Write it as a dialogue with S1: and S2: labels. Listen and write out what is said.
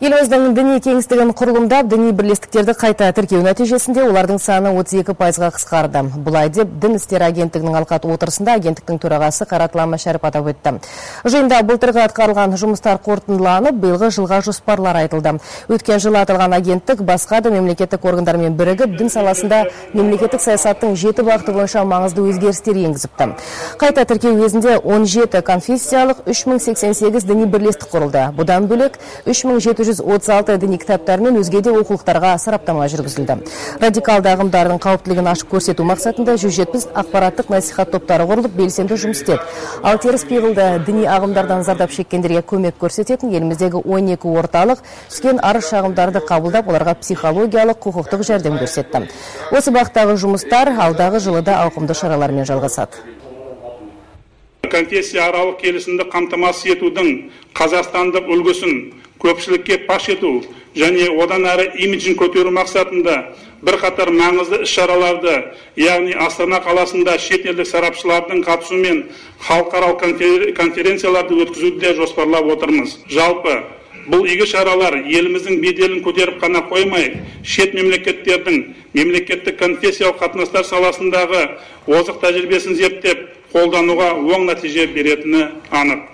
S1: Еліміздің діни кеңістігін құрылымдап, діни бірлестіктерді қайта тіркеу нәтижесінде олардың саны 32%-ға қысқарды. Бұлай деп Дін істері агенттігінің алқаты отырысында агенттіктің төрағасы Қаратылама Шәріп атап өтті. Жиында былтырғы атқарылған жұмыстар қорытындыланып, биылғы жылға жоспарлар айтылды. Өткен жылы аталған агенттік басқа да мемлекеттік органдармен бірігіп, дін саласында мемлекеттік саясаттың 7 бағыты бойынша маңызды өзгерістер енгізіпті. Қайта тіркеу кезінде 17 конфессиялық 3088 діни бірлестік құрылды. Бұдан бөлек 3736 діни кітаптар мен өзге де оқулықтарға сараптама жүргізілді. Радикалды ағымдардың қауіптілігін ашып көрсету мақсатында 170 ақпараттық насихат топтары құрылып, белсенді жұмыс істеді. Ал теріс пиғылды діни ағымдардан зардап шеккендерге көмек көрсететін еліміздегі 12 орталық түскен арыз шағымдарды қабылдап, оларға психологиялық, құқықтық жәрдем көрсетті. Осы бағыттағы жұмыстар алдағы жылы да ауқымды шаралармен жалғасады.
S2: Конфессияаралық келісімді қамтамасыз етудің қазақстандық үлгісін көпшілікке паш ету және одан әрі имиджін көтеру мақсатында бірқатар маңызды іс-шараларды, яғни Астана қаласында шетелдік сарапшылардың қатысуымен халықаралық конференцияларды өткізуді жоспарлап отырмыз. Жалпы бұл игі шаралар еліміздің беделін көтеріп қана қоймай, шет мемлекеттердің мемлекеттік конфессиялық қатынастар саласындағы озық тәжірибесін зерттеп, қолдануға оң нәтиже беретіні анық.